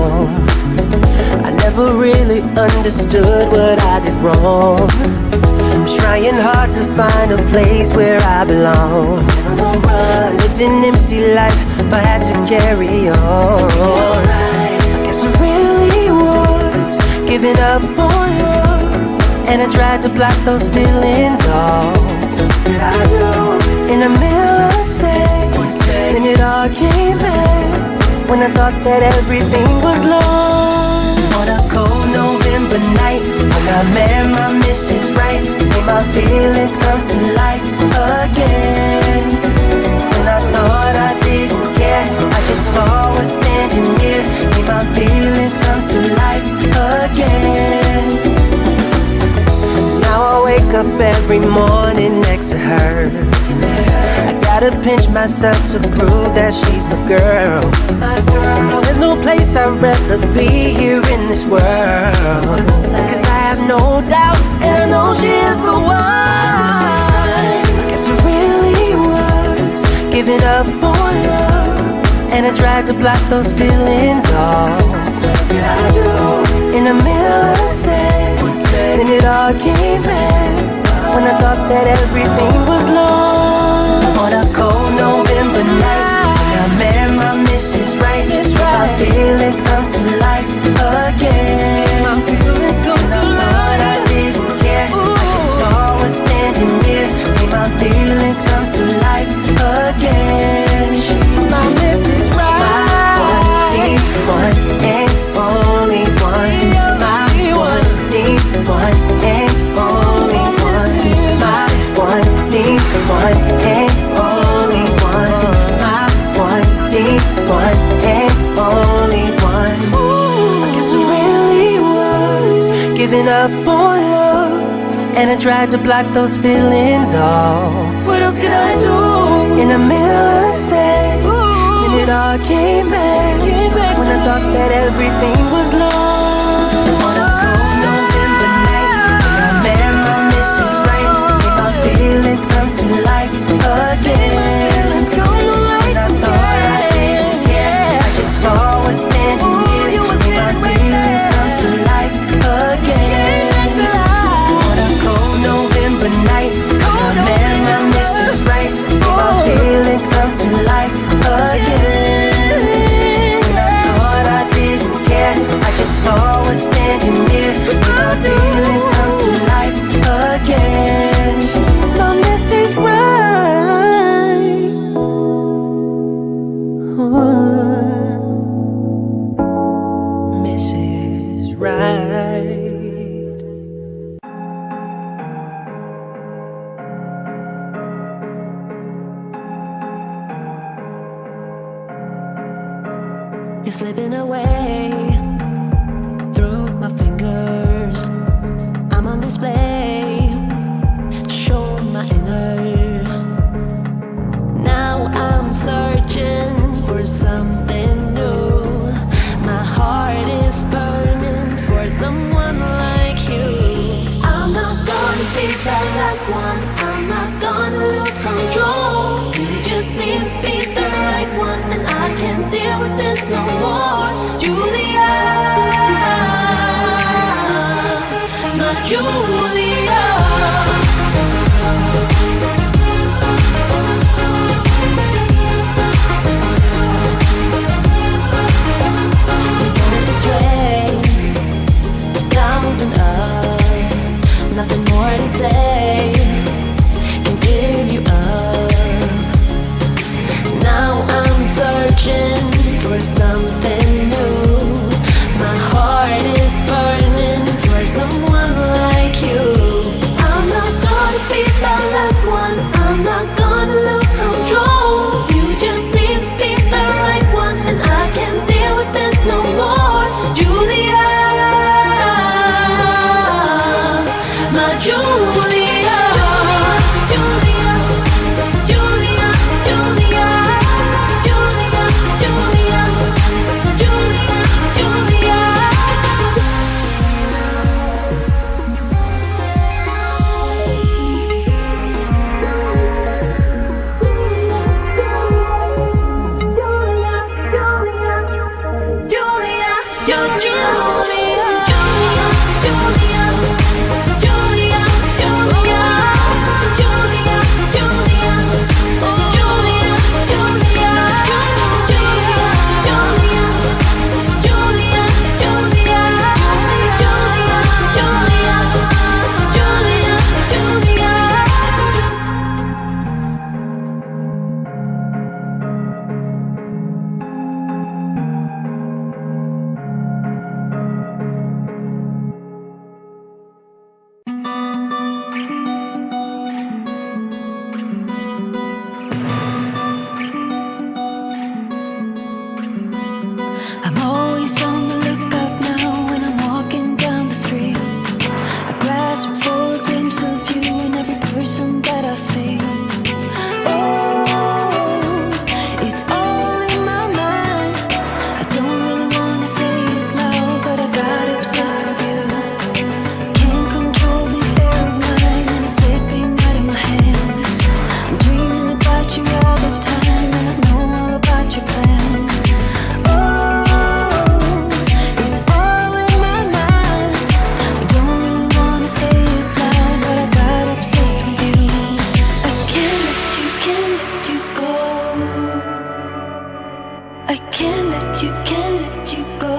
wrong. I never really understood what I did wrong. I'm trying hard to find a place where I belong. I lived an empty life, but had to carry on. I guess I really was giving up on love, and I tried to block those feelings off. Did I know in the middle of sex, then it all came back when I thought that everything was lost. On a cold November night, when I met my Mrs. Right, made my feelings come to life again. When I thought I didn't care, I just saw her standing near, made my feelings come to life again. Now I wake up every morning next to her. I gotta pinch myself to prove that she's my girl. There's no place I'd rather be here in this world, 'cause I have no doubt, and I know she is the one. I guess I really was giving up on love, and I tried to block those feelings off. Did I know in the middle of sex, then it all came back when I thought that everything was lost. On a cold November night, when I met my Mrs. Right, my feelings come to life again. My feelings come to life. I didn't care, I just saw her standing near, made my feelings come to life again. She's my Mrs. Right, my one and only one. My one, one and only one. My one, one and only one. My one, one and only one. I guess I really was giving up on love, and I tried to block those feelings off. What else could I do in the middle of sex? And it all came back when I thought that everything was lost. On a cold November night, when I met my Mrs. Right, made my feelings come to life again. And I thought I didn't care, I just saw her standing here, made my feelings come to life again. On a cold November night, when I met my Mrs. Right, made my feelings come to life again. And I thought I didn't care, I just saw her standing near, made my feelings come to life again. She's my Mrs. Right. Mrs. Right. You're slipping away through my fingers. I'm on display, show my inner. Now I'm searching for something new. My heart is burning for someone like you. I'm not gonna be that last one, I'm not gonna lose control. You just seem to be the right one, and I can't deal with this no more. Julia, my Julia. Nothing more to say, can give you up. Now I'm searching for something new. My heart is burning for someone like you. You're Julia, Julia, Julia, Julia, Julia, Julia, Julia, oh Julia, Julia, Julia, Julia, Julia, Julia, Julia, Julia, Julia. I'm always on the lookout now when I'm walking down the street. I grasp for a glimpse of you in every person that I see. Oh, it's all in my mind. I don't really wanna say it loud, but I got obsessed with you. Can't control this air of mine, and it's slipping out of my hands. I'm dreaming about you all the time, and I know all about your plans. I can't let you go.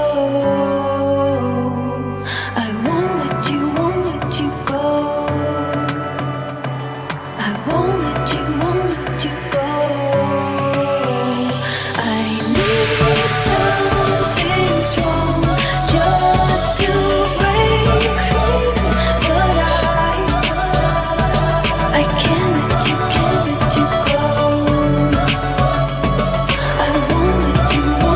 I won't let you go. I won't let you go. I need something strong just to break free, but I can't let you go. I won't let you go.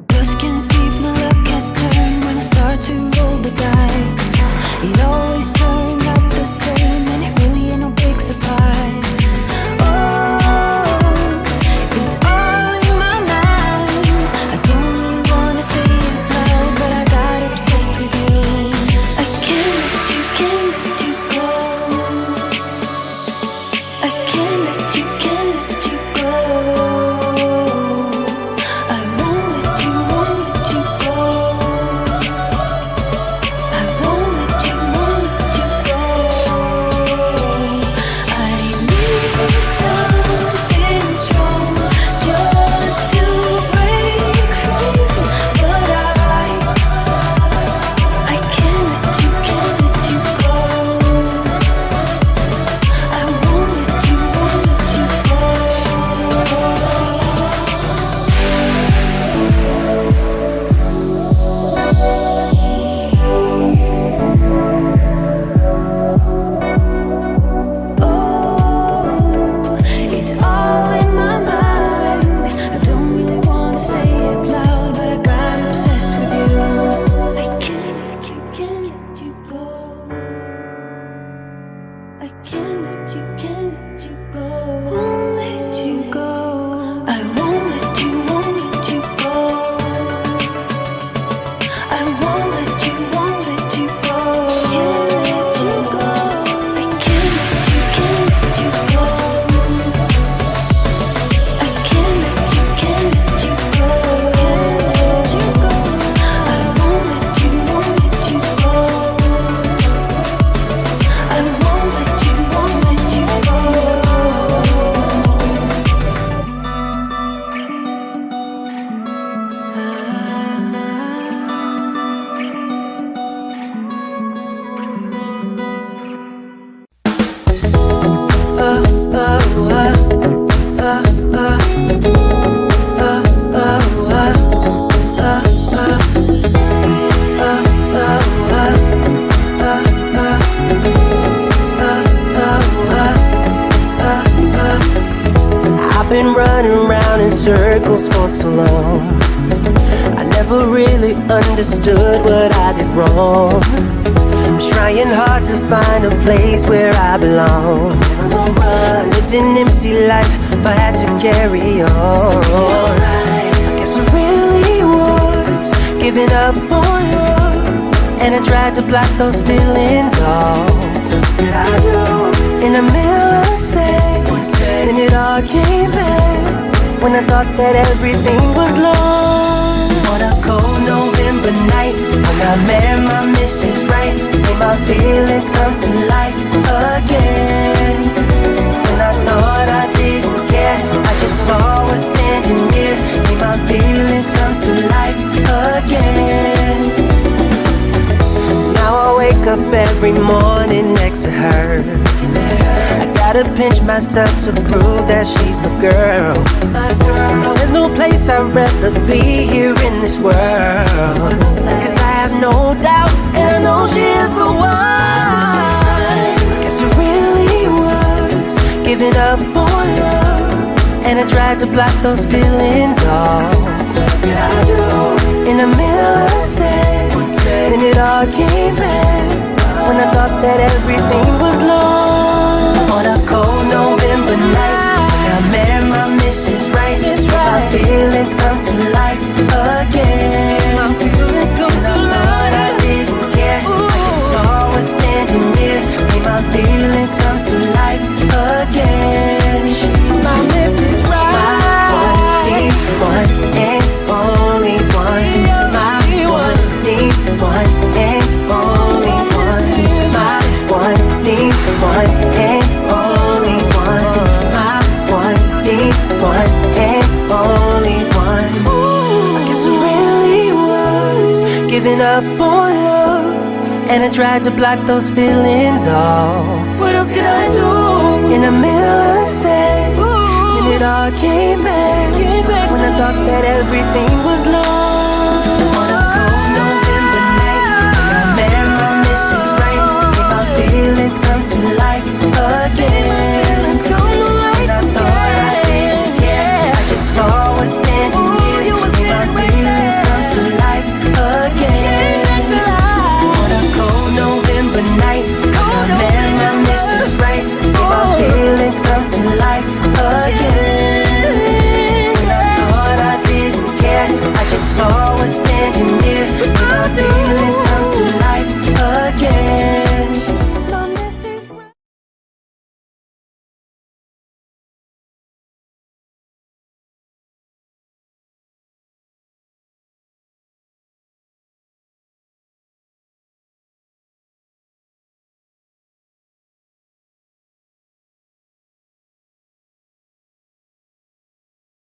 Just can't see if my luck has turned when I start to roll the dice. It always turns out the same, and it really ain't no big surprise. Oh, it's all in my mind. I don't really wanna say it loud, but I got obsessed with you. I can't let you go. I can't let you go. I won't let you go. I won't let you go. I need something strong just to break free, but I can't let you go. I won't let you go. Oh, it's all in my mind. I don't really wanna say it loud, but I got obsessed with you. I can't let you go. I can't let you go. Won't let you go. I won't let you go. I won't let you go. Can't let you go. I can't let you go. I can't let you go. I won't let you go. I won't let you go. I've been running around in circles for so long. I never really understood what I did wrong. I'm trying hard to find a place where I belong. I lived an empty life, but had to carry on. I guess I really was giving up on love, and I tried to block those feelings off. Said I do in the middle of sex, and it all came back when I thought that everything was lost. On a cold November night, when I met my Mrs. Right, made my feelings come to life again. When I thought I didn't care, I just saw her standing near, made my feelings come to life again. Now I wake up every morning next to her. I gotta pinch myself to prove that she's my girl. There's no place I'd rather be here in this world. Cause I have no doubt, and I know she is the one. I guess I really was giving up on love, and I tried to block those feelings off. Said I do in the middle of sex, then it all came back when I thought that everything was lost. On a cold November night, when I met my Mrs. Right, my feelings come to life again. My feelings come to life. I didn't care, I just saw her standing near, made my feelings come to life again. She's my Mrs. Right, my one, and only one. My one, one, and only one. My one, one, and only one. My one, one, and only one. I guess I really was giving up on love, and I tried to block those feelings off. What else could I do? In the middle of sex, and it all came back when I thought that everything was lost.